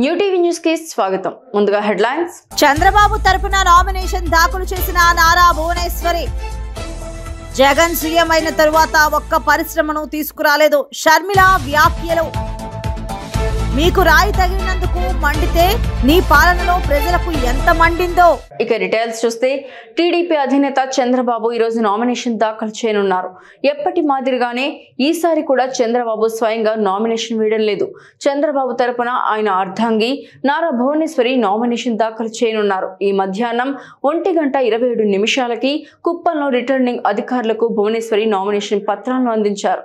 New TV news కి స్వాగతం. ముందుగా హెడ్లైన్స్. చంద్రబాబు తరపున నామినేషన్ దాఖలు చేసిన నారా భువనేశ్వరి. జగన్ సీఎం అయిన తరువాత ఒక్క పరిశ్రమను తీసుకురాలేదు. షర్మిల వ్యాఖ్యలు. మీకు రాయి తగిలినందుకు మండితే నీ పాలనలో ప్రజలకు ఎంత మండిందో. ఇక డీటెయిల్స్ చూస్తే టీడీపీ అధినేత చంద్రబాబు ఈరోజు నామినేషన్ దాఖలు చేయనున్నారు. ఎప్పటి మాదిరిగానే ఈసారి కూడా చంద్రబాబు స్వయంగా నామినేషన్ వేయడం లేదు. చంద్రబాబు తరపున ఆయన అర్ధాంగి నారా భువనేశ్వరి నామినేషన్ దాఖలు చేయనున్నారు. ఈ మధ్యాహ్నం 1:27 కుప్పంలో రిటర్నింగ్ అధికారులకు భువనేశ్వరి నామినేషన్ పత్రాలను అందించారు.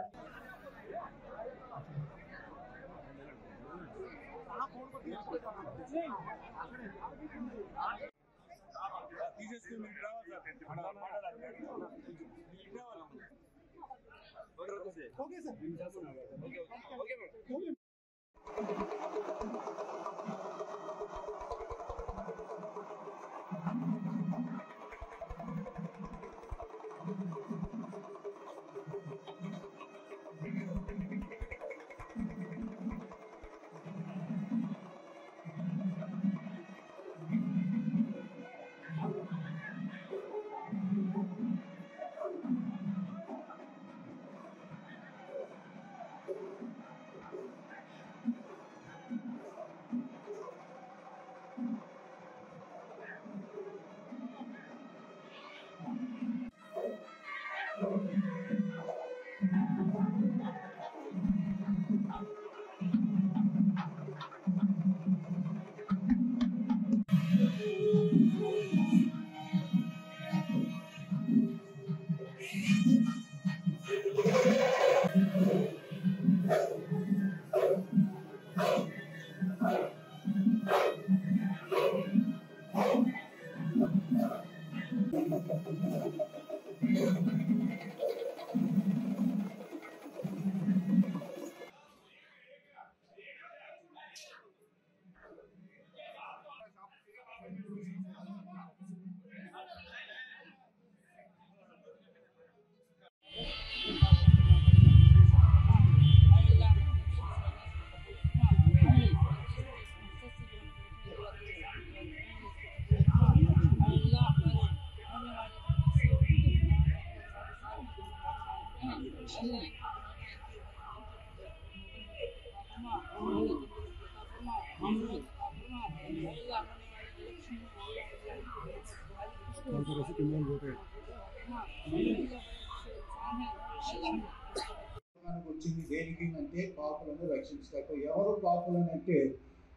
వచ్చింది దేనికి అంటే పాపులను రక్షించటకు. ఎవరు పాపులను అంటే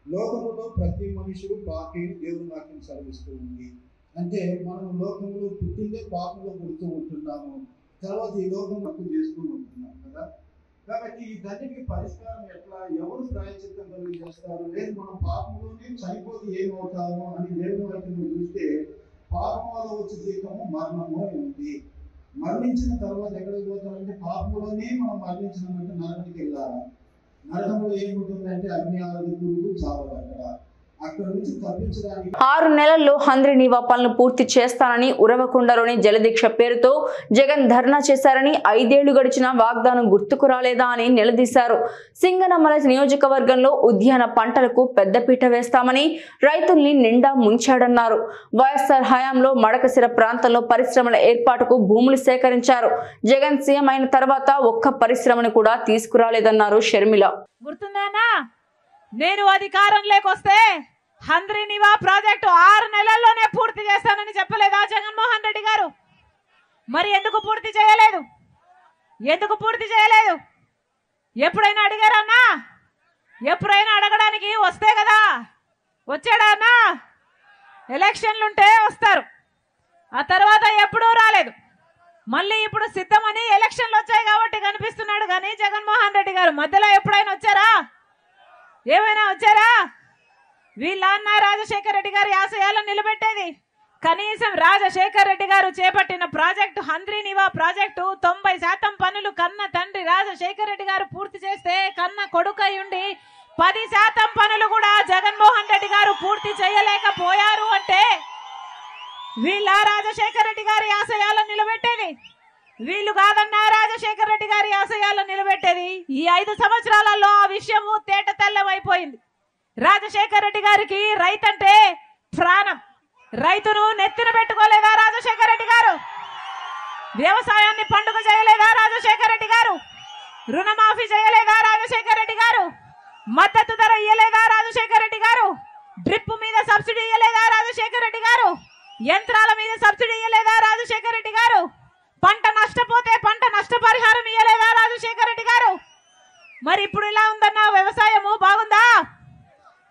లోకములో ప్రతి మనుషుడు పాపిని దేవుని వాక్యం సెలవిస్తూ ఉంది. అంటే మనం లోకములో పుట్టిందే పాపంలో పుడుతూ ఉంటున్నాము, తర్వాత ఈ లోకం తప్పు చేస్తూ ఉంటున్నాం కదా. కాబట్టి ఈ దానికి పరిష్కారం ఎట్లా, ఎవరు ప్రాయశ్చిత్తం కలిగి చేస్తారు? లేదు మనం పాపంలోనే చనిపోతే ఏమవుతాము అని దేవుని వాక్యంలో చూస్తే పాపం వల్ల వచ్చే జీవితము మరణము ఉంది. మరణించిన తర్వాత ఎక్కడికి పోతామంటే పాపంలోనే మనం మరణించినామంటే నరకానికి వెళ్ళాలి. నరకంలో ఏముంటుందంటే అగ్ని ఆరదు, పురుగు చావదు. అక్కడ నుంచి తప్పించడానికి 6 నెలల్లో హంద్రీనీవా పనులు పూర్తి చేస్తానని ఉరవకొండలోని జలదీక్ష పేరుతో జగన్ ధర్నా చేశారని, 5 ఏళ్లు గడిచిన వాగ్దానం గుర్తుకు రాలేదా అని నిలదీశారు. సింగనమల నియోజకవర్గంలో ఉద్యాన పంటలకు పెద్దపీట వేస్తామని రైతుల్ని నిండా ముంచాడన్నారు. వైఎస్ఆర్ హయాంలో మడకసిర ప్రాంతంలో పరిశ్రమల ఏర్పాటుకు భూములు సేకరించారు. జగన్ సీఎం అయిన తర్వాత ఒక్క పరిశ్రమను కూడా తీసుకురాలేదన్నారు షర్మిల. గుర్తుందానా, నేను అధికారం లేకొస్తే హంద్రీనీవా ప్రాజెక్టు 6 నెలల్లోనే పూర్తి చేస్తానని చెప్పలేదా జగన్మోహన్ రెడ్డి గారు? మరి ఎందుకు పూర్తి చేయలేదు? ఎందుకు పూర్తి చేయలేదు? ఎప్పుడైనా అడిగారన్నా? ఎప్పుడైనా అడగడానికి వస్తే కదా వచ్చాడా అన్నా? ఎలక్షన్లుంటే వస్తారు, ఆ తర్వాత ఎప్పుడూ రాలేదు. మళ్ళీ ఇప్పుడు సిద్ధమని ఎలక్షన్లు వచ్చాయి కాబట్టి కనిపిస్తున్నాడు కానీ జగన్మోహన్ రెడ్డి గారు మధ్యలో ఎప్పుడైనా వచ్చారా? ఏమైనా వచ్చారా? వీళ్ళ అన్న రాజశేఖర రెడ్డి గారి ఆశయాలను నిలబెట్టేది కనీసం రాజశేఖర రెడ్డి గారు చేపట్టిన ప్రాజెక్టు హంద్రీనీవా ప్రాజెక్టు 90% పనులు కన్న తండ్రి రాజశేఖర రెడ్డి గారు పూర్తి చేస్తే కన్న కొడుకయ్యుండి 10% పనులు కూడా జగన్మోహన్ రెడ్డి గారు పూర్తి చేయలేకపోయారు అంటే వీళ్ళ రాజశేఖర రెడ్డి గారి ఆశయాలను నిలబెట్టేది. వీళ్ళు కాదన్నా రాజశేఖర రెడ్డి గారి ఆశయాలను నిలబెట్టేది. ఈ 5 సంవత్సరాలలో ఆ విషయము తేట తెల్లమైపోయింది. రాజశేఖర్ రెడ్డి గారికి రైతంటే ప్రాణం. రైతును నెత్తిన పెట్టుకోలేదా రాజశేఖర్ రెడ్డి గారు? వ్యవసాయాన్ని పండుగ చేయలేదా రాజశేఖర్ రెడ్డి గారు? రుణమాఫీ చేయలేదా రాజశేఖర్ రెడ్డి గారు? మద్దతు ధర ఇయ్యలేదా రాజశేఖర్ రెడ్డి గారు? డ్రిప్ మీద సబ్సిడీ ఇయ్యలేదా రాజశేఖర్ రెడ్డి గారు? యంత్రాల మీద సబ్సిడీ ఇయ్యలేదా రాజశేఖర్ రెడ్డి గారు? పంట నష్టపోతే పంట నష్టపరిహారం ఇయ్యలేదా రాజశేఖర్ రెడ్డి గారు? మరి ఇప్పుడు ఇలా ఉందన్నా వ్యవసాయము బాగుందా?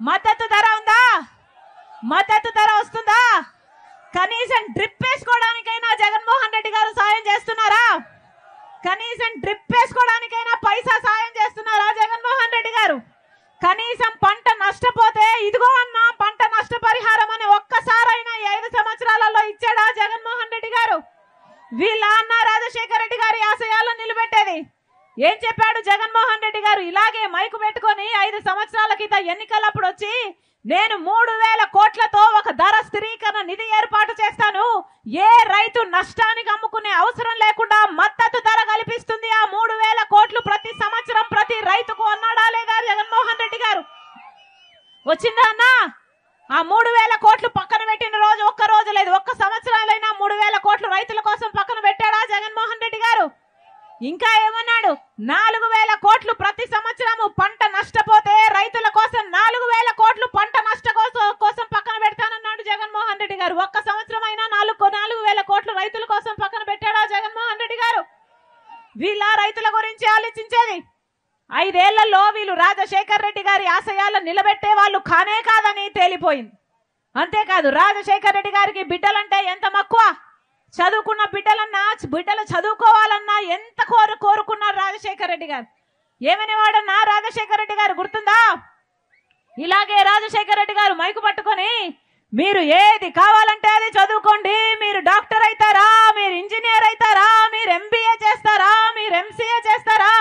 మద్దతు ధర ఉందా? మద్దతు ధర వస్తుందా? కనీసం డ్రిప్ వేసుకోవడానికైనా జగన్మోహన్ రెడ్డి గారు సాయం చేస్తున్నారా? కనీసం డ్రిప్ వేసుకోవడానికైనా పైసా సాయం చేస్తున్నారా జగన్మోహన్ రెడ్డి గారు? కనీసం పంట నష్టపోతే ఇదిగో అన్నా పంట నష్టపరిహారం అని ఒక్కసారైనా 5 సంవత్సరాలలో ఇచ్చాడా జగన్మోహన్ రెడ్డి గారు? వీళ్ళ అన్న రాజశేఖర్ రెడ్డి గారి ఆశయాలను నిలబెట్టేది. ఏం చెప్పాడు జగన్మోహన్ రెడ్డి గారు? ఇలాగే మైకు పెట్టుకొని 5 సంవత్సరాల క్రితం ఎన్నికలప్పుడు వచ్చి నేను 3000 కోట్లతో ఒక ధర స్థిరీకరణ నిధి ఏర్పాటు చేస్తాను, ఏ రైతు నష్టానికి అమ్ముకునే అవసరం లేకుండా మద్దతు ధర కల్పిస్తుంది, ఆ 3000 కోట్లు ప్రతి సంవత్సరం ప్రతి రైతుకు అన్నాడా లేదా జగన్మోహన్ రెడ్డి గారు? వచ్చిందా అన్నా? ఆ 3000 కోట్లు పక్కన పెట్టిన రోజు ఒక్క రోజు లేదు, ఒక్క సంవత్సరాలైనా 3000 కోట్లు రైతుల కోసం పక్కన పెట్టాడా జగన్మోహన్ రెడ్డి గారు? ఇంకా ఏమన్నాడు? 4000 కోట్లు ప్రతి సంవత్సరము పంట నష్టపోతే రైతుల కోసం 4000 కోట్లు పంట నష్ట కోసం పక్కన పెడతానన్నాడు జగన్మోహన్ రెడ్డి గారు. ఒక్క సంవత్సరం అయినా 4000 కోట్లు రైతుల కోసం పక్కన పెట్టాడా జగన్మోహన్ రెడ్డి గారు? వీళ్ళ రైతుల గురించి ఆలోచించేది. 5 ఏళ్లలో వీళ్ళు రాజశేఖర్ రెడ్డి గారి ఆశయాలను నిలబెట్టే వాళ్ళు కానే కాదని తేలిపోయింది. అంతేకాదు రాజశేఖర్ రెడ్డి గారికి బిడ్డలంటే ఎంత మక్కువ, చదువుకున్న బిడ్డలు చదువుకోవాలన్నా ఎంత కోరుకున్నారు రాజశేఖర్ రెడ్డి గారు. ఏమని వాడన్నా రాజశేఖర్ రెడ్డి గారు గుర్తుందా? ఇలాగే రాజశేఖర్ రెడ్డి గారు మైకు పట్టుకొని మీరు ఏది కావాలంటే అది చదువుకోండి, మీరు డాక్టర్ అవుతారా, మీరు ఇంజనీర్ అవుతారా, మీరు ఎంబీఏ చేస్తారా, మీరు ఎంసీఏ చేస్తారా,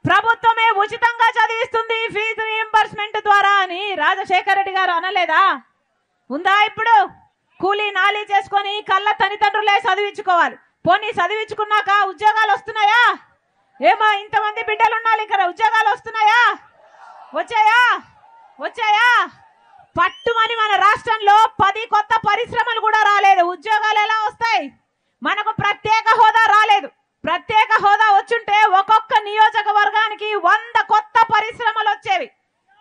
ప్రభుత్వమే ఉచితంగా చదివిస్తుంది ఫీజు రీయింబర్స్మెంట్ ద్వారా అని రాజశేఖర్ రెడ్డి గారు అనలేదా? ఉందా? ఇప్పుడు కూలీ నాలీ చేసుకొని కళ్ళ తల్లిదండ్రులే చదివించుకోవాలి. పోనీ చదివించుకున్నాక ఉద్యోగాలు వస్తున్నాయా? ఏమా ఇంతమంది బిడ్డలు ఉండాలి ఇక్కడ, ఉద్యోగాలు వస్తున్నాయా? వచ్చాయా? పట్టుమని మన రాష్ట్రంలో 10 కొత్త పరిశ్రమలు కూడా రాలేదు. ఉద్యోగాలు ఎలా వస్తాయి? మనకు ప్రత్యేక హోదా రాలేదు. ప్రత్యేక హోదా వచ్చుంటే ఒక్కొక్క నియోజకవర్గానికి 100 కొత్త పరిశ్రమలు వచ్చేవి.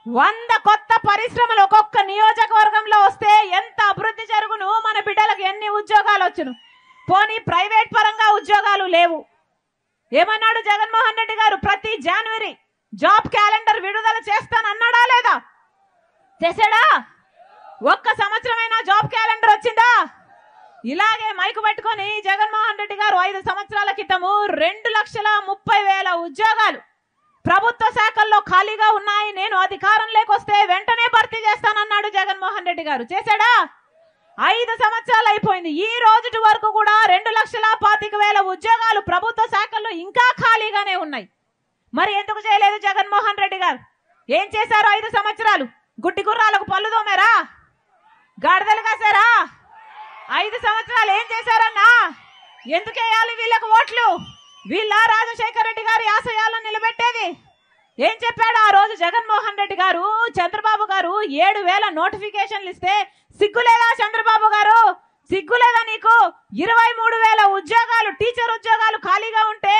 100 కొత్త పరిశ్రమలు ఒక్కొక్క నియోజకవర్గంలో వస్తే ఎంత అభివృద్ధి జరుగును, మన బిడ్డలకు ఎన్ని ఉద్యోగాలు వచ్చును. పోనీ ప్రైవేట్ పరంగా ఉద్యోగాలు లేవు. ఏమన్నాడు జగన్మోహన్ రెడ్డి గారు? ప్రతి జనవరి జాబ్ క్యాలెండర్ విడుదల చేస్తానన్నాడా లేదా? చేశాడా? ఒక్క సంవత్సరమైనా జాబ్ క్యాలెండర్ వచ్చిందా? ఇలాగే మైకు పెట్టుకొని జగన్మోహన్ రెడ్డి గారు 5 సంవత్సరాల క్రితము 2,30,000 ఉద్యోగాలు ప్రభుత్వ శాఖల్లో ఖాళీగా ఉన్నాయి, నేను అధికారంలోకి వస్తే వెంటనే భర్తీ చేస్తానన్నాడు జగన్మోహన్ రెడ్డి గారు. చేశాడా? 5 సంవత్సరాలు అయిపోయింది. ఈ రోజు వరకు కూడా 2,25,000 ఉద్యోగాలు ప్రభుత్వ శాఖల్లో ఇంకా ఖాళీగానే ఉన్నాయి. మరి ఎందుకు చేయలేదు జగన్మోహన్ రెడ్డి గారు? ఏం చేశారు 5 సంవత్సరాలు? గుడ్డి గుర్రాలకు పళ్ళు తోమారా? గాడిదలు కాసారా? 5 సంవత్సరాలు ఏం చేశారన్నా? ఎందుకు వేయాలి వీళ్ళకు ఓట్లు? వీళ్ళ రాజశేఖర్ రెడ్డి గారి ఆశయాలను నిలబెట్టేది. ఏం చెప్పాడు ఆ రోజు జగన్మోహన్ రెడ్డి గారు? చంద్రబాబు గారు 7,000 నోటిఫికేషన్లు ఇస్తే సిగ్గులేదా చంద్రబాబు గారు? సిగ్గులేదా నీకు? 23,000 ఉద్యోగాలు టీచర్ ఉద్యోగాలు ఖాళీగా ఉంటే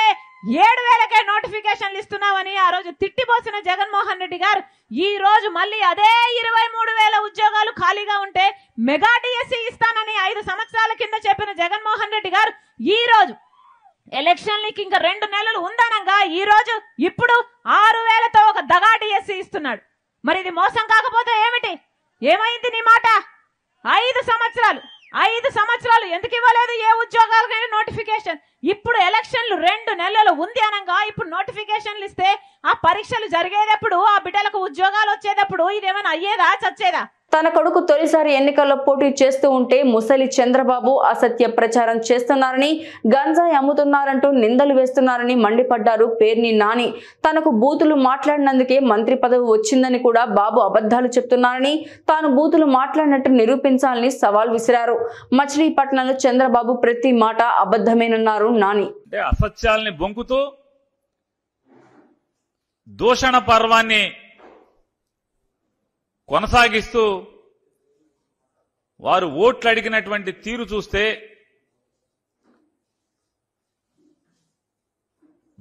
7,000కే నోటిఫికేషన్లు ఇస్తున్నామని ఆ రోజు తిట్టిపోసిన జగన్మోహన్ రెడ్డి గారు ఈ రోజు మళ్ళీ అదే 23,000 ఉద్యోగాలు ఖాళీగా ఉంటే మెగా డిఎస్సి ఇస్తానని 5 సంవత్సరాల కింద చెప్పిన జగన్మోహన్ రెడ్డి గారు ఈ రోజు ఎలక్షన్లకి ఇంకా 2 నెలలు ఉందనంగా ఈ రోజు ఇప్పుడు 6,000తో ఒక దగా డిఎస్సి ఇస్తున్నాడు. మరి ఇది మోసం కాకపోతే ఏమిటి? ఏమైంది నీ మాట? 5 సంవత్సరాలు ఎందుకు ఇవ్వలేదు ఏ ఉద్యోగాలకైనా నోటిఫికేషన్? ఇప్పుడు ఎలక్షన్లు 2 నెలలు ఉంది అనగా ఇప్పుడు నోటిఫికేషన్లు ఇస్తే ఆ పరీక్షలు జరిగేటప్పుడు ఆ బిడ్డలకు ఉద్యోగాలు వచ్చేటప్పుడు ఇదేమైనా అయ్యేదా చచ్చేదా? తన కొడుకు తొలిసారి ఎన్నికల్లో పోటీ చేస్తూ ఉంటే ముసలి చంద్రబాబు అసత్య ప్రచారం చేస్తున్నారని, గంజాయి అమ్ముతున్నారంటూ నిందలు వేస్తున్నారని మండిపడ్డారు పేర్ని నాని. తనకు బూతులు మాట్లాడినందుకే మంత్రి పదవి వచ్చిందని కూడా బాబు అబద్ధాలు చెప్తున్నారని, తాను బూతులు మాట్లాడినట్టు నిరూపించాలని సవాల్ విసిరారు. మచిలీపట్నంలో చంద్రబాబు ప్రతి మాట అబద్ధమేనన్నారు నాని. అసత్యాల్ని బొంకుతూ దూషణ పర్వాన్ని కొనసాగిస్తూ వారు ఓట్లు అడిగినటువంటి తీరు చూస్తే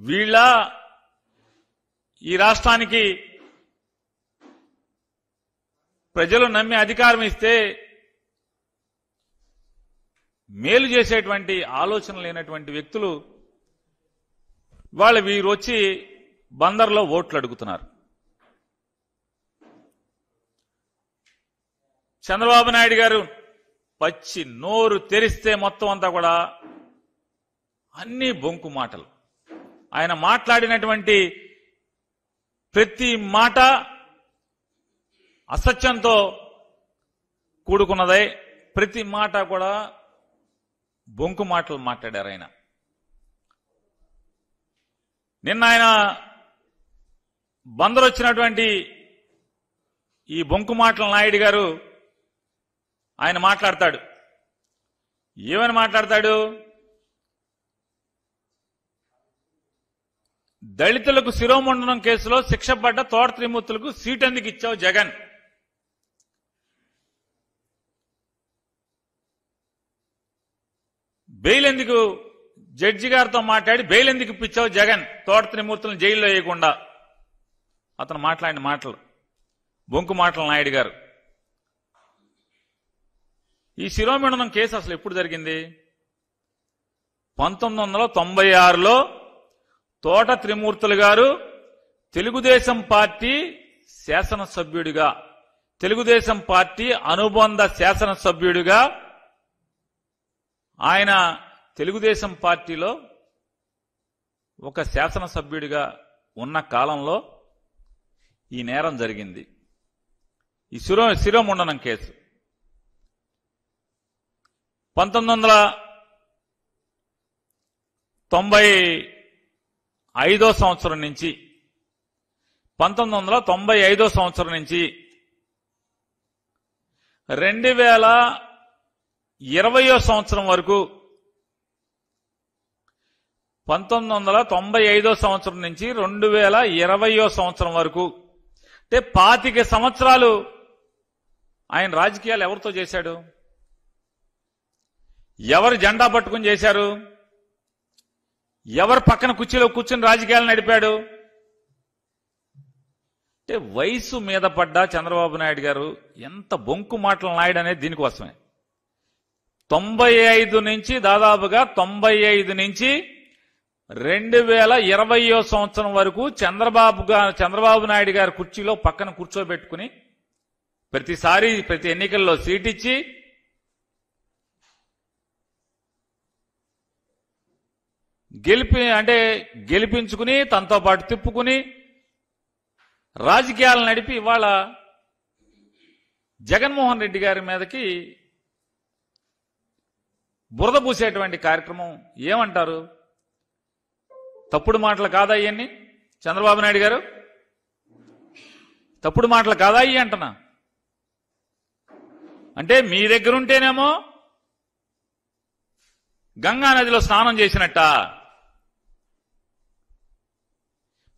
వీళ్ళ ఈ రాష్ట్రానికి ప్రజలు నమ్మి అధికారం ఇస్తే మేలు చేసేటువంటి ఆలోచన లేనటువంటి వ్యక్తులు వీరు వచ్చి బందర్లో ఓట్లు అడుగుతున్నారు. చంద్రబాబు నాయుడు గారు పచ్చి నోరు తెరిస్తే మొత్తం అంతా కూడా అన్ని బొంకు మాటలు. ఆయన మాట్లాడినటువంటి ప్రతి మాట అసత్యంతో కూడుకున్నదే, ప్రతి మాట కూడా బొంకు మాటలు మాట్లాడారు ఆయన. నిన్న ఆయన బందరు వచ్చినటువంటి ఈ బొంకు మాటల నాయుడు గారు ఆయన మాట్లాడతాడు. ఏమని మాట్లాడతాడు? దళితులకు శిరోమండనం కేసులో శిక్ష పడ్డ తోట త్రిమూర్తులకు సీట్ ఎందుకు ఇచ్చావు జగన్? బెయిల్ ఎందుకు, జడ్జి గారితో మాట్లాడి బెయిల్ ఎందుకు ఇప్పించావు జగన్ తోట త్రిమూర్తులను జైల్లో వేయకుండా? అతను మాట్లాడిన మాటలు బొంకు మాటల నాయుడు గారు. ఈ శిరోమండనం కేసు అసలు ఎప్పుడు జరిగింది? 1996లో తోట త్రిమూర్తులు గారు తెలుగుదేశం పార్టీ శాసనసభ్యుడిగా, తెలుగుదేశం పార్టీ అనుబంధ శాసనసభ్యుడిగా ఆయన తెలుగుదేశం పార్టీలో ఒక శాసనసభ్యుడిగా ఉన్న కాలంలో ఈ నేరం జరిగింది. ఈ శిరోమండనం కేసు 1995 సంవత్సరం నుంచి 1995 సంవత్సరం నుంచి 2020 సంవత్సరం వరకు 1995 సంవత్సరం నుంచి 2020 సంవత్సరం వరకు అంటే 25 సంవత్సరాలు ఆయన రాజకీయాలు ఎవరితో చేశాడు? ఎవరు జెండా పట్టుకుని చేశారు? ఎవరు పక్కన కుర్చీలో కూర్చుని రాజకీయాలు నడిపాడు? అంటే వయసు మీద పడ్డ చంద్రబాబు నాయుడు గారు ఎంత బొంకు మాటలు నాయుడు అనేది దీనికోసమే. 95 నుంచి దాదాపుగా 95 నుంచి 2020 సంవత్సరం వరకు చంద్రబాబు నాయుడు గారి కుర్చీలో పక్కన కూర్చోబెట్టుకుని ప్రతిసారి ప్రతి ఎన్నికల్లో సీట్ ఇచ్చి గెలిపించుకుని తనతో పాటు తిప్పుకుని రాజకీయాలు నడిపి ఇవాళ జగన్మోహన్ రెడ్డి గారి మీదకి బురద పూసేటువంటి కార్యక్రమం ఏమంటారు? తప్పుడు మాటలు కాదా ఇవన్నీ? చంద్రబాబు నాయుడు గారు తప్పుడు మాటలు కాదా ఇవి అంటున్నా? అంటే మీ దగ్గర ఉంటేనేమో గంగా నదిలో స్నానం చేసినట్ట,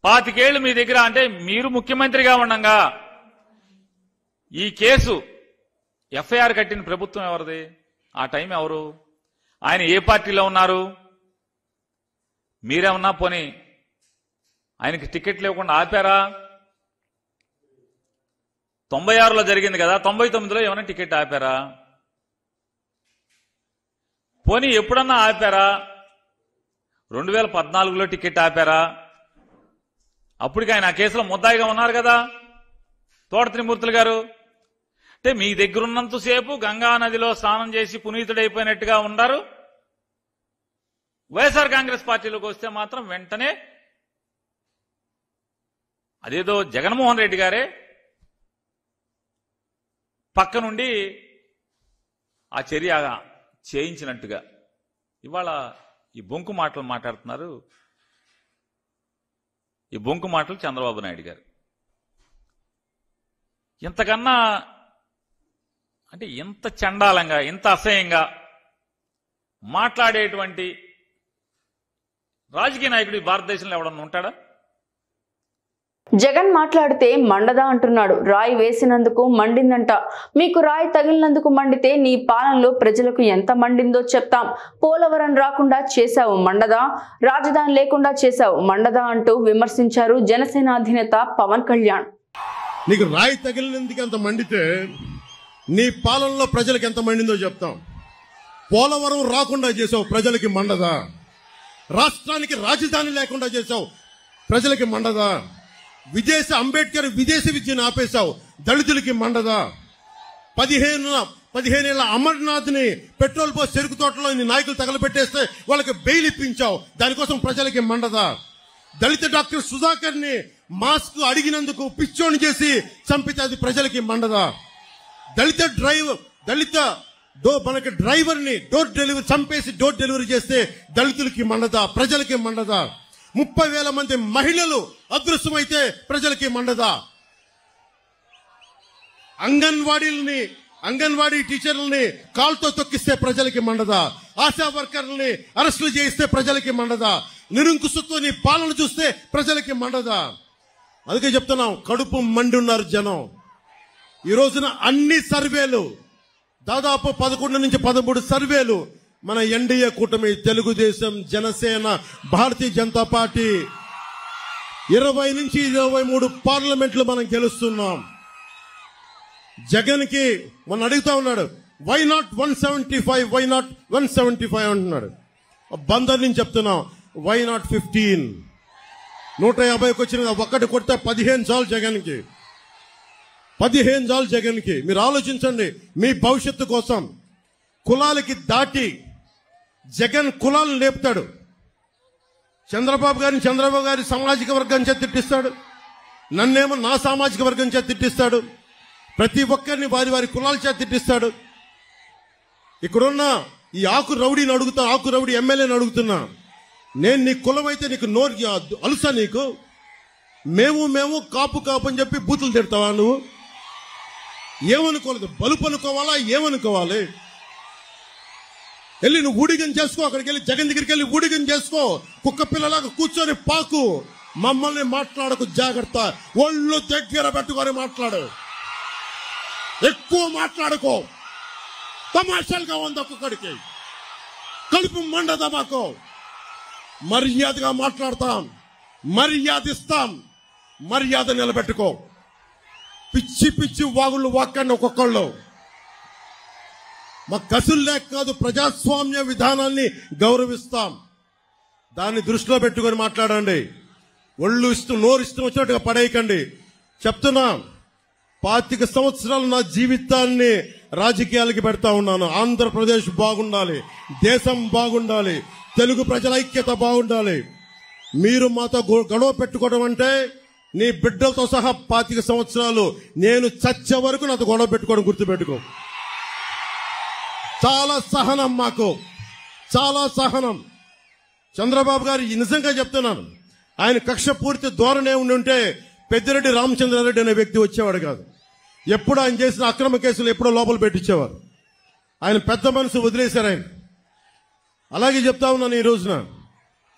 25 ఏళ్లు మీ దగ్గర అంటే మీరు ముఖ్యమంత్రిగా ఉండంగా ఈ కేసు ఎఫ్ఐఆర్ కట్టిన ప్రభుత్వం ఎవరిది? ఆ టైం ఎవరు? ఆయన ఏ పార్టీలో ఉన్నారు? మీరేమన్నా పోనీ ఆయనకి టికెట్ లేకుండా ఆపారా? 96లో జరిగింది కదా, 99లో ఏమైనా టికెట్ ఆపారా? పోనీ ఎప్పుడన్నా ఆపారా? 2014లో టికెట్ ఆపారా? అప్పటికి ఆయన ఆ కేసులో ముద్దాయిగా ఉన్నారు కదా తోట త్రిమూర్తులు గారు. అంటే మీ దగ్గరున్నంతసేపు గంగా నదిలో స్నానం చేసి పునీతుడైపోయినట్టుగా ఉన్నారు. వైఎస్ఆర్ కాంగ్రెస్ పార్టీలోకి వస్తే మాత్రం వెంటనే అదేదో జగన్మోహన్ రెడ్డి గారే పక్క నుండి ఆ చర్య చేయించినట్టుగా ఇవాళ ఈ బొంకు మాటలు మాట్లాడుతున్నారు. ఈ బొంకు మాటలు చంద్రబాబు నాయుడు గారు. ఇంతకన్నా అంటే ఇంత చండాలంగా ఇంత అసహ్యంగా మాట్లాడేటువంటి రాజకీయ నాయకుడు భారతదేశంలో ఎవడన్నా ఉంటాడా? జగన్ మాట్లాడితే మండదా అంటున్నాడు. రాయి వేసినందుకు మండిందంట. మీకు రాయి తగిలినందుకు మండితే నీ పాలనలో ప్రజలకు ఎంత మండిందో చెప్తాం. పోలవరం రాకుండా చేశావు మండదా, రాజధాని లేకుండా చేశావు మండదా అంటూ విమర్శించారు జనసేన అధినేత పవన్ కళ్యాణ్. నీకు రాయి తగిలినందుకు ఎంత మండితే నీ పాలనలో ప్రజలకు ఎంత మండిందో చెప్తాం. పోలవరం రాకుండా చేసావు, ప్రజలకి మండదా. రాష్ట్రానికి రాజధాని లేకుండా చేసావు, ప్రజలకి మండదా. అంబేద్కర్ విదేశీ విద్యను ఆపేశావు, దళితులకి మండదా. 15 ఏళ్ల అమర్నాథ్ ని పెట్రోల్ పోసి చెరుకు తోటలో నాయకులు తగలబెట్టేస్తే వాళ్ళకి బెయిల్ ఇప్పించావు, దానికోసం ప్రజలకి మండదా. దళిత డాక్టర్ సుధాకర్ ని మాస్క్ అడిగినందుకు పిచ్చోని చేసి చంపితే అది ప్రజలకి మండదా. మనకి డ్రైవర్ ని డోర్ డెలివరీ చంపేసి డోర్ డెలివరీ చేస్తే దళితులకి మండదా, ప్రజలకి మండదా. 30,000 మంది మహిళలు అదృశ్యమైతే ప్రజలకి మండదా. అంగన్వాడీ టీచర్లని కాల్తో తొక్కిస్తే ప్రజలకి మండదా. ఆశా వర్కర్లని అరెస్టులు చేయిస్తే ప్రజలకి మండదా. నిరంకుశత్వం నీ పాలన చూస్తే ప్రజలకి మండదా. అందుకే చెప్తున్నాం, కడుపు మండి ఉన్నారు జనం. ఈ రోజున అన్ని సర్వేలు దాదాపు 11 నుంచి 13 సర్వేలు మన ఎన్డీఏ కూటమి తెలుగుదేశం, జనసేన, భారతీయ జనతా పార్టీ 20 నుంచి 23 పార్లమెంట్లు మనం గెలుస్తున్నాం. జగన్ కి మనం అడుగుతా ఉన్నాడు, వై నాట్ 175, వై నాట్ 175 అంటున్నాడు. బందర్ నుంచి చెప్తున్నాం, వై నాట్ 15. 150కి వచ్చిన ఒక్కటి కొడితే 15 చాలు జగన్ కి, 15 చాలు జగన్ కి. మీరు ఆలోచించండి, మీ భవిష్యత్తు కోసం. కులాలకి దాటి జగన్ కులాలను లేపుతాడు. చంద్రబాబు గారి సామాజిక వర్గం చేత తిట్టిస్తాడు, నన్నేమో నా సామాజిక వర్గం చేత తిట్టిస్తాడు. ప్రతి ఒక్కరిని వారి వారి కులాల చేత తిట్టిస్తాడు. ఇక్కడున్న ఈ ఆకు రౌడీ ఎమ్మెల్యేని అడుగుతున్నా, నేను నీ కులం అయితే నీకు నోరు అలుసా? నీకు మేము కాపు అని చెప్పి బూతులు తిడతావా? నువ్వు ఏమనుకోలేదు, బలుపు అనుకోవాలా? ఏమనుకోవాలి? వెళ్ళి నువ్వు ఊడిగం చేసుకో, అక్కడికి వెళ్ళి జగన్ దగ్గరికి వెళ్ళి ఊడిగం చేసుకో, కుక్క పిల్లలాగా కూర్చొని పాకు. మమ్మల్ని మాట్లాడకు, జాగ్రత్త. ఒళ్ళు దగ్గర పెట్టుకొని మాట్లాడు, ఎక్కువ మాట్లాడుకో. తమాషాలుగా ఉంది ఒక్కొక్కడికి, కడుపు మండదా మాకు. మర్యాదగా మాట్లాడతాం, మర్యాద ఇస్తాం, మర్యాద నిలబెట్టుకో. పిచ్చి వాగుళ్ళు వాక్కండి ఒక్కొక్కళ్ళు. మా కసులు లేక కాదు, ప్రజాస్వామ్య విధానాన్ని గౌరవిస్తాం. దాన్ని దృష్టిలో పెట్టుకొని మాట్లాడండి. ఒళ్ళు నోరు ఇష్టం వచ్చినట్టుగా పడేయకండి. చెప్తున్నా, 25 సంవత్సరాలు నా జీవితాన్ని రాజకీయాలకి పెడతా ఉన్నాను. ఆంధ్రప్రదేశ్ బాగుండాలి, దేశం బాగుండాలి, తెలుగు ప్రజల ఐక్యత బాగుండాలి. మీరు మాతో గొడవ పెట్టుకోవడం అంటే నీ బిడ్డలతో సహా 25 సంవత్సరాలు నేను చచ్చే వరకు నాతో గొడవ పెట్టుకోవడం గుర్తుపెట్టుకో. చాలా సహనం, మాకు చాలా సహనం. చంద్రబాబు గారు నిజంగా చెప్తున్నాను, ఆయన కక్ష పూర్తి ధోరణి ఉంటే పెద్దిరెడ్డి రామచంద్రారెడ్డి అనే వ్యక్తి వచ్చేవాడు కాదు. ఎప్పుడు ఆయన చేసిన అక్రమ కేసులు ఎప్పుడో లోపల పెట్టించేవారు. ఆయన పెద్ద మనసు వదిలేశారు ఆయన. అలాగే చెప్తా ఉన్నాను, ఈ రోజున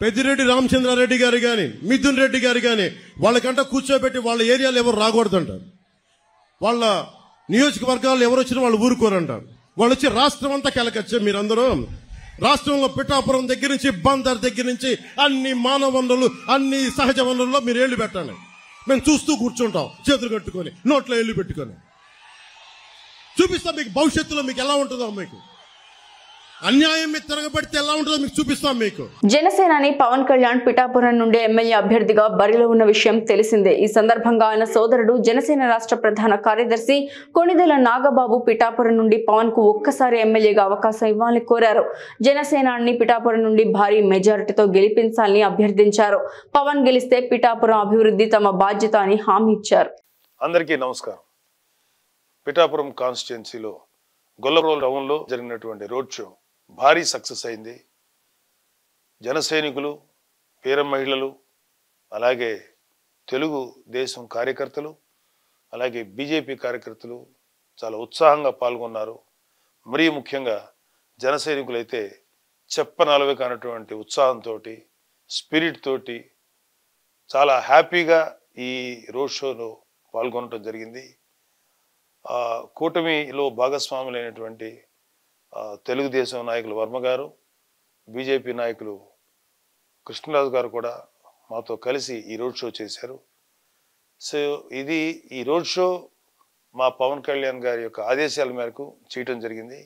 పెద్దిరెడ్డి రామచంద్రారెడ్డి గారు కానీ, మిథున్ రెడ్డి గారు కానీ వాళ్ళకంట కూర్చోబెట్టి వాళ్ళ ఏరియాలో ఎవరు రాకూడదంట, వాళ్ళ నియోజకవర్గాలు ఎవరు వచ్చినా వాళ్ళు ఊరుకోరంట. వాళ్ళు వచ్చి రాష్ట్రం అంతా కెలకొచ్చే. మీరందరూ రాష్ట్రంలో పిఠాపురం దగ్గర నుంచి బందర్ దగ్గర నుంచి అన్ని మానవ వనరులు, అన్ని సహజ వనరుల్లో మీరు ఏళ్లు పెట్టండి. మేము చూస్తూ కూర్చుంటాం, చేతులు కట్టుకొని, నోట్లో ఏళ్లు పెట్టుకొని. చూపిస్తాం మీకు భవిష్యత్తులో మీకు ఎలా ఉంటుందో, మీకు అన్యాయం మీద తిరగబడితే ఎలా ఉంటుందో మీకు చూపిస్తాం. మీకు జనసేనాని పవన్ కళ్యాణ్ పిఠాపురం నుండి ఎమ్మెల్యే అభ్యర్థిగా బరిలో ఉన్న విషయం తెలిసిందే. ఈ సందర్భంగా ఆయన సోదరుడు జనసేన రాష్ట్ర ప్రధాన కార్యదర్శి కొణిదెల నాగబాబు పిఠాపురం నుండి పవన్ కు ఒక్కసారి ఎమ్మెల్యేగా అవకాశం ఇవ్వాలని కోరారు. జనసేనాని పిఠాపురం నుండి భారీ మెజారిటీతో గెలిపించాలని అభ్యర్థించారు. పవన్ గెలిస్తే పిఠాపురం అభివృద్ధి తమ బాధ్యత అని హామీ ఇచ్చారు. అందరికీ నమస్కారం. పిఠాపురం కాన్స్టిట్యుయెన్సీలో గొల్లప్రోల్ టౌన్లో జరిగినటువంటి రోడ్ షో భారీ సక్సెస్ అయింది. జనసైనికులు, పేర మహిళలు, అలాగే తెలుగు దేశం కార్యకర్తలు, అలాగే బీజేపీ కార్యకర్తలు చాలా ఉత్సాహంగా పాల్గొన్నారు. మరీ ముఖ్యంగా జనసైనికులైతే చెప్పనలవి కానటువంటి ఉత్సాహంతో, స్పిరిట్ తోటి చాలా హ్యాపీగా ఈ రోడ్ షోలో పాల్గొనడం జరిగింది. కూటమిలో భాగస్వాములైనటువంటి తెలుగుదేశం నాయకులు వర్మ గారు, బీజేపీ నాయకులు కృష్ణరాజు గారు కూడా మాతో కలిసి ఈ రోడ్ షో చేశారు. సో ఈ రోడ్ షో మా పవన్ కళ్యాణ్ గారి యొక్క ఆదేశాల మేరకు చేయటం జరిగింది.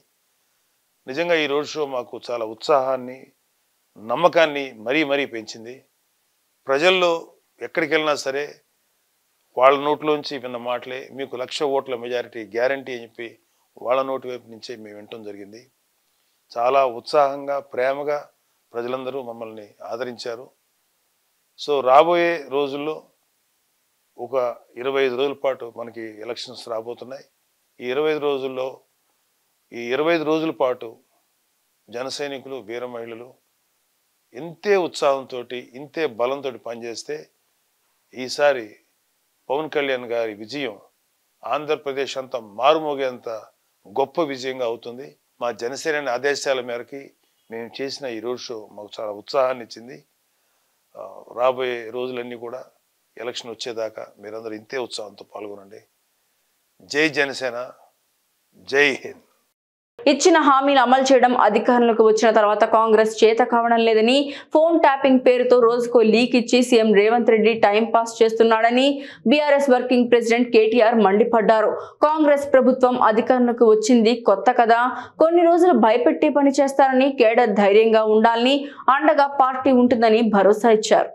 నిజంగా ఈ రోడ్ షో మాకు చాలా ఉత్సాహాన్ని, నమ్మకాన్ని మరీ పెంచింది. ప్రజల్లో ఎక్కడికి వెళ్ళినా సరే వాళ్ళ నోట్లోంచి విన్న మాటలే, మీకు 1,00,000 ఓట్ల మెజారిటీ గ్యారంటీ అని చెప్పి వాళ్ళ నోటి వైపు నుంచే మేము వినటం జరిగింది. చాలా ఉత్సాహంగా, ప్రేమగా ప్రజలందరూ మమ్మల్ని ఆదరించారు. సో రాబోయే రోజుల్లో ఒక 25 రోజుల పాటు మనకి ఎలక్షన్స్ రాబోతున్నాయి. ఈ 25 రోజుల పాటు జన సైనికులు, వీర మహిళలు ఇంతే ఉత్సాహంతో, ఇంతే బలంతో పనిచేస్తే ఈసారి పవన్ కళ్యాణ్ గారి విజయం ఆంధ్రప్రదేశ్ అంతా మారుమోగేంత గొప్ప విజయంగా అవుతుంది. మా జనసేన ఆదేశాల మేరకి మేము చేసిన ఈ రోడ్ షో మాకు చాలా ఉత్సాహాన్ని ఇచ్చింది. రాబోయే రోజులన్నీ కూడా ఎలక్షన్ వచ్చేదాకా మీరందరూ ఇంతే ఉత్సాహంతో పాల్గొనండి. జై జనసేన, జై హింద్. ఇచ్చిన హామీలు అమలు చేయడం అధికారంలోకి వచ్చిన తర్వాత కాంగ్రెస్ చేత కావడం లేదని, ఫోన్ ట్యాపింగ్ పేరుతో రోజుకో లీక్ ఇచ్చి CM Revanth Reddy time pass చేస్తున్నాడని బీఆర్ఎస్ వర్కింగ్ ప్రెసిడెంట్ కేటీఆర్ మండిపడ్డారు. కాంగ్రెస్ ప్రభుత్వం అధికారంలోకి వచ్చింది కొత్త కదా, కొన్ని రోజులు భయపెట్టి పని చేస్తారని, కేడర్ ధైర్యంగా ఉండాలని, అండగా పార్టీ ఉంటుందని భరోసా ఇచ్చారు.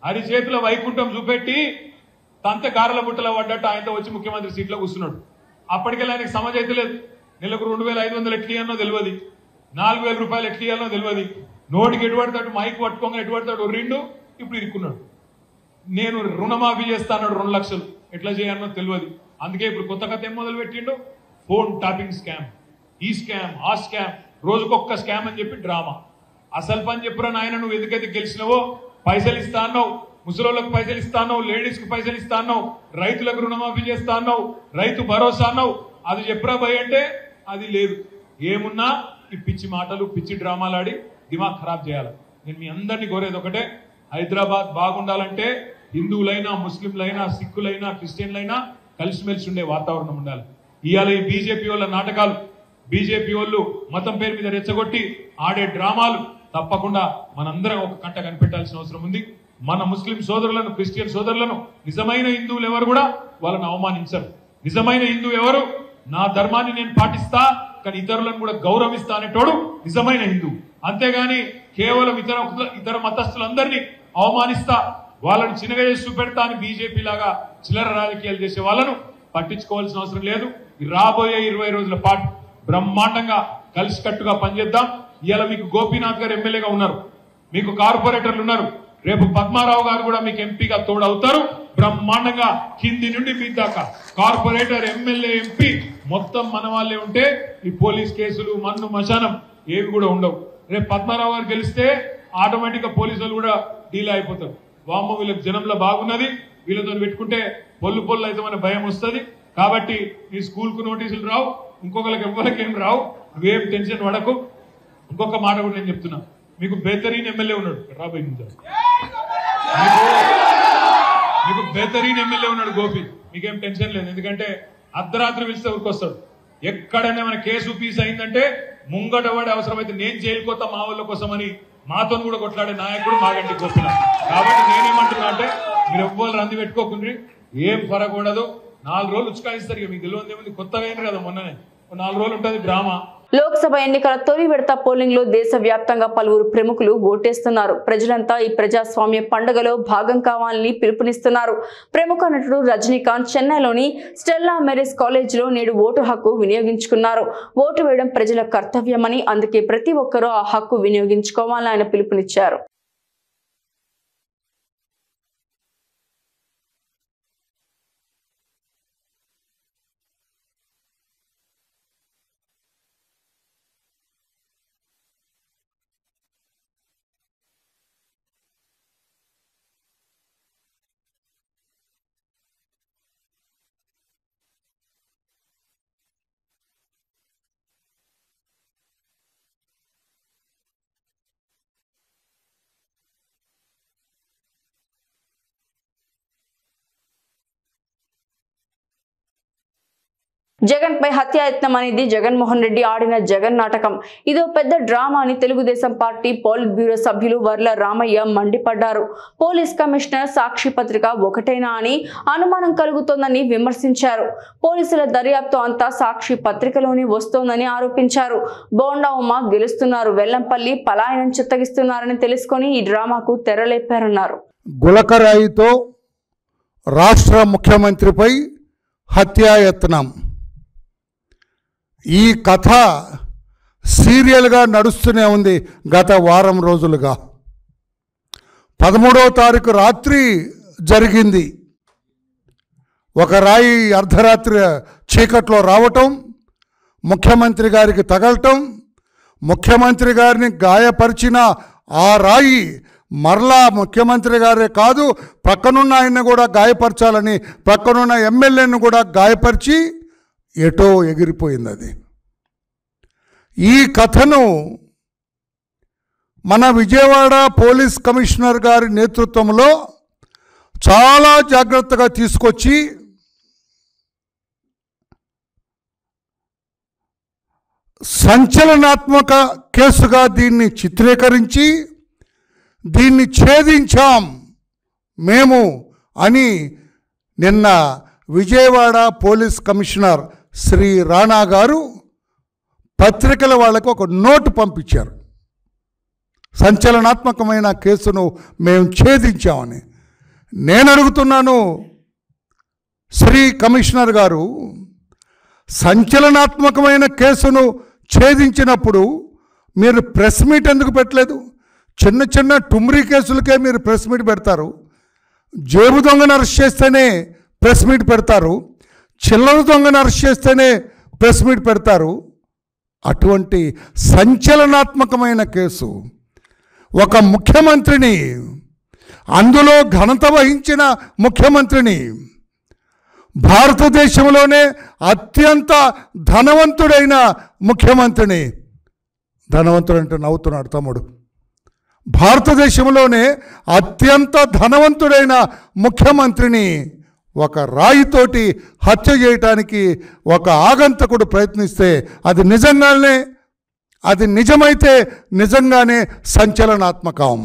అరిచేతుల వైకుంఠం చూపెట్టి తంత గారెల బుట్టల పడ్డట్టు ఆయనతో వచ్చి ముఖ్యమంత్రి సీట్లో కూర్చున్నాడు. అప్పటికెళ్ళి ఆయనకి సమజ్ అయితే లేదు. నెలకు 2,500 ఎట్లు ఇవ్వాలనో తెలియదు, 4,000 రూపాయలు ఎట్లు ఇవ్వాలనో తెలియదు. నోటికి ఎటుపడతాడు, మైక్ పట్టుకోగా ఎటుపడతాడు, రెండు ఇప్పుడు ఇరుక్కున్నాడు. నేను రుణమాఫీ చేస్తాను 2 లక్షలు, ఎట్లా చేయాలనో తెలియదు. అందుకే ఇప్పుడు కొత్త కథ ఏం మొదలు పెట్టిండు, ఫోన్ టాపింగ్ స్కామ్, ఈ స్కామ్, ఆ స్కామ్, రోజుకొక్క స్కామ్ అని చెప్పి డ్రామా. అసలు పని చెప్పురా నాయన, నువ్వు ఎందుకైతే గెలిచినవో పైసలు ఇస్తా అన్నావు, ముసలోళ్ళకు పైసలు ఇస్తా అన్నావు, లేడీస్ కు పైసలు ఇస్తా అన్నావు, రైతులకు రుణమాఫీ చేస్తా అన్నావు, రైతు భరోసా అన్నావు, అది చెప్పురా భయ్ అంటే అది లేదు. ఏమున్నా ఈ పిచ్చి మాటలు, పిచ్చి డ్రామాలు ఆడి దిమాగ్ ఖరాబ్ చేయాలి. నేను మీ అందరినీ కోరేది ఒకటే, హైదరాబాద్ బాగుండాలంటే హిందువులైనా, ముస్లింలైనా, సిక్కులైనా, క్రిస్టియన్లైనా కలిసిమెలిసి ఉండే వాతావరణం ఉండాలి. ఇవాళ ఈ బీజేపీ వాళ్ళ నాటకాలు, బీజేపీ వాళ్ళు మతం పేరు మీద రెచ్చగొట్టి ఆడే డ్రామాలు తప్పకుండా మనందరం ఒక కంట కనిపెట్టాల్సిన అవసరం ఉంది. మన ముస్లిం సోదరులను, క్రిస్టియన్ సోదరులను, నిజమైన హిందువులు ఎవరు కూడా వాళ్ళని అవమానించరు. నిజమైన హిందువు ఎవరు, నా ధర్మాన్ని నేను పాటిస్తా కానీ ఇతరులను కూడా గౌరవిస్తా అనేటోడు నిజమైన హిందువు. అంతేగాని కేవలం ఇతర మతస్థులందరినీ అవమానిస్తా, వాళ్ళని చిన్నగా చేసి చూపెడతా అని బీజేపీ లాగా చిల్లర రాజకీయాలు చేసే వాళ్ళను పట్టించుకోవాల్సిన అవసరం లేదు. రాబోయే 20 రోజుల పాటు బ్రహ్మాండంగా కలిసికట్టుగా పనిచేద్దాం. ఇవాళ మీకు గోపీనాథ్ గారు ఎమ్మెల్యేగా ఉన్నారు, మీకు కార్పొరేటర్లు ఉన్నారు, రేపు పద్మారావు గారు కూడా మీకు ఎంపీగా తోడవుతారు. బ్రహ్మాండంగా కింది నుండి మీ దాకా కార్పొరేటర్, ఎమ్మెల్యే, ఎంపీ మొత్తం మన వాళ్ళే ఉంటే ఈ పోలీస్ కేసులు, మన్ను మశానం ఏవి కూడా ఉండవు. రేపు పద్మారావు గారు గెలిస్తే ఆటోమేటిక్ గా పోలీసులు కూడా డీల్ అయిపోతారు. వామ్మో వీళ్ళకి జనంలో బాగున్నది, వీళ్ళతో పెట్టుకుంటే పొల్లు అయితే మన భయం వస్తుంది. కాబట్టి నీ స్కూల్ కు నోటీసులు రావు, ఇంకొకరికి ఎవరికేం రావు, నువ్వేం టెన్షన్ పడకు. ఇంకొక మాట కూడా నేను చెప్తున్నా, మీకు బెహతరీన్ ఎమ్మెల్యే ఉన్నాడు రాబోయే ముందు, మీకు బెహతరీన్ ఎమ్మెల్యే ఉన్నాడు గోపి, మీకేం టెన్షన్ లేదు. ఎందుకంటే అర్ధరాత్రి పిలిస్తే ఊరికొస్తాడు. ఎక్కడైనా మన కేసు పీస్ అయిందంటే ముంగట వాడే, అవసరమైతే నేను జైలుకోతా మా వాళ్ళ కోసం అని మాతో కూడా కొట్లాడే నాయకుడు మాగంటి గోపినాథ్. కాబట్టి నేనేమంటున్నా అంటే మీరు ఎవ్వరు రంది పెట్టుకోకుండ్రి, ఏం పరకూడదు. 4 రోజులు ఉచ్చుకాయిస్తారు. ఇక మీకు తెలియదు ఏముంది, కొత్తగా అయిన కదా మొన్ననే 4 రోజులు ఉంటుంది డ్రామా. లోక్సభ ఎన్నికల తొలి విడత పోలింగ్ లో దేశవ్యాప్తంగా పలువురు ప్రముఖులు ఓటేస్తున్నారు. ప్రజలంతా ఈ ప్రజాస్వామ్య పండుగలో భాగం కావాలని పిలుపునిస్తున్నారు. ప్రముఖ నటుడు రజనీకాంత్ చెన్నైలోని స్టెల్లా మెరిస్ కాలేజీలో నేడు ఓటు హక్కు వినియోగించుకున్నారు. ఓటు వేయడం ప్రజల కర్తవ్యమని, అందుకే ప్రతి ఒక్కరూ ఆ హక్కు వినియోగించుకోవాలని ఆయన పిలుపునిచ్చారు. జగన్ పై హత్యాయత్నం అనేది జగన్మోహన్ రెడ్డి ఆడిన జగన్ నాటకం. ఇదో పెద్ద డ్రామా అని తెలుగుదేశం పార్టీ పోలిట్ బ్యూరో సభ్యులు వర్ల రామయ్య మండిపడ్డారు. పోలీస్ కమిషనర్ సాక్షి పత్రిక ఒకటేనా అని అనుమానం కలుగుతోందని విమర్శించారు. పోలీసుల దర్యాప్తు అంతా సాక్షి పత్రికలోనే వస్తోందని ఆరోపించారు. బోండా ఉమ గెలుస్తున్నారు, వెల్లంపల్లి పలాయనం చిత్తగిస్తున్నారని తెలుసుకొని ఈ డ్రామాకు తెరలేపారన్నారు. గులకరాయితో రాష్ట్ర ముఖ్యమంత్రిపై హత్యాయత్నం. ఈ కథ సీరియల్గా నడుస్తూనే ఉంది గత వారం రోజులుగా. 13వ తారీఖు రాత్రి జరిగింది. ఒక రాయి అర్ధరాత్రి చీకట్లో రావటం, ముఖ్యమంత్రి గారికి తగలటం, ముఖ్యమంత్రి గారిని గాయపరిచిన ఆ రాయి మరలా ముఖ్యమంత్రి గారే కాదు పక్కనున్న ఆయన్ని కూడా గాయపరచాలని పక్కనున్న ఎమ్మెల్యేను కూడా గాయపరిచి ఎటో ఎగిరిపోయింది. అది ఈ కథను మన విజయవాడ పోలీస్ కమిషనర్ గారి నేతృత్వంలో చాలా జాగ్రత్తగా తీసుకొచ్చి సంచలనాత్మక కేసుగా దీన్ని చిత్రీకరించి దీన్ని ఛేదించాం మేము అని నిన్న విజయవాడ పోలీస్ కమిషనర్ శ్రీ రాణా గారు పత్రికల వాళ్ళకు ఒక నోటు పంపించారు. సంచలనాత్మకమైన కేసును మేము ఛేదించామని. నేను అడుగుతున్నాను, శ్రీ కమిషనర్ గారు, సంచలనాత్మకమైన కేసును ఛేదించినప్పుడు మీరు ప్రెస్ మీట్ ఎందుకు పెట్టలేదు? చిన్న చిన్న టుమ్రీ కేసులకే మీరు ప్రెస్ మీట్ పెడతారు. జేబు దొంగను అరెస్ట్ చేస్తేనే ప్రెస్ మీట్ పెడతారు. చిల్లర దొంగను అరెస్ట్ చేస్తేనే ప్రెస్ మీట్ పెడతారు. అటువంటి సంచలనాత్మకమైన కేసు, ఒక ముఖ్యమంత్రిని, అందులో ఘనత వహించిన ముఖ్యమంత్రిని, భారతదేశంలోనే అత్యంత ధనవంతుడైన ముఖ్యమంత్రిని, ధనవంతుడంటే నవ్వుతున్నాడు తమ్ముడు, భారతదేశంలోనే అత్యంత ధనవంతుడైన ముఖ్యమంత్రిని ఒక రాయితోటి హత్య చేయటానికి ఒక ఆగంతకుడు ప్రయత్నిస్తే అది నిజమైతే నిజంగానే సంచలనాత్మకం.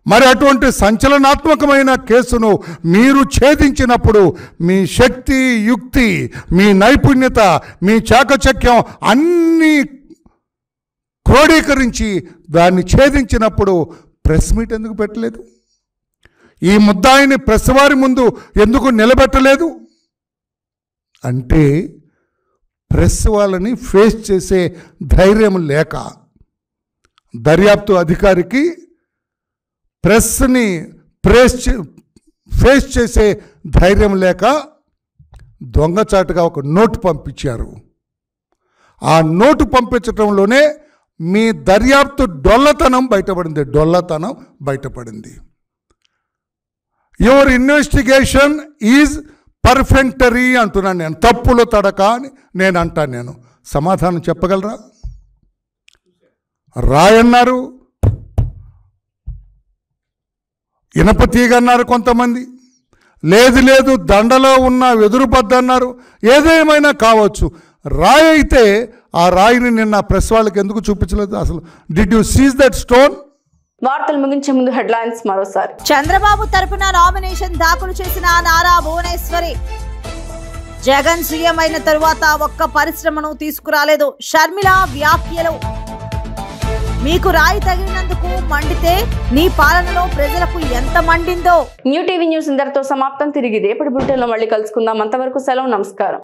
మరి అటువంటి సంచలనాత్మకమైన కేసును మీరు ఛేదించినప్పుడు మీ శక్తి, యుక్తి, మీ నైపుణ్యత, మీ చాకచక్యం అన్నీ క్రోడీకరించి దాన్ని ఛేదించినప్పుడు ప్రెస్ మీట్ ఎందుకు పెట్టలేదు? ఈ ముద్దాయిని ప్రెస్ వారి ముందు ఎందుకు నిలబెట్టలేదు? అంటే ప్రెస్ వాళ్ళని ఫేస్ చేసే ధైర్యం లేక, దర్యాప్తు అధికారికి ప్రెస్ని ఫేస్ చేసే ధైర్యం లేక దొంగచాటుగా ఒక నోటు పంపించారు. ఆ నోటు పంపించడంలోనే మీ దర్యాప్తు డొల్లతనం బయటపడింది. యువర్ ఇన్వెస్టిగేషన్ ఈజ్ పర్ఫెక్టరీ అంటున్నాను నేను, తప్పులు తడక అని నేను అంటాను. నేను సమాధానం చెప్పగలరా? రాయన్నారు, ఇనప తీగ అన్నారు కొంతమంది, లేదు దండలో ఉన్న వెదురుబద్ద అన్నారు. ఏదేమైనా కావచ్చు, రాయి అయితే ఆ రాయిని నిన్న ప్రెస్ వాళ్ళకి ఎందుకు చూపించలేదు? అసలు did you seize that stone? వార్తలు ముగించే ముందు హెడ్లైన్స్ మరోసారి. చంద్రబాబు తరపున నామినేషన్ దాఖలు చేసిన నారా భువనేశ్వరి. జగన్ సీఎం అయిన తరువాత ఒక్క పరిశ్రమను తీసుకురాలేదు. షర్మిల వ్యాఖ్యలు. మీకు రాయి తగిలినందుకు మండితే నీ పాలనలో ప్రజలకు ఎంత మండిందో. న్యూ టీవీ న్యూస్ ఇంతటితో సమాప్తం. తిరిగి రేపటి బులెటిన్లో మళ్ళీ కలుసుకుందాం. అంతవరకు సెలవు, నమస్కారం.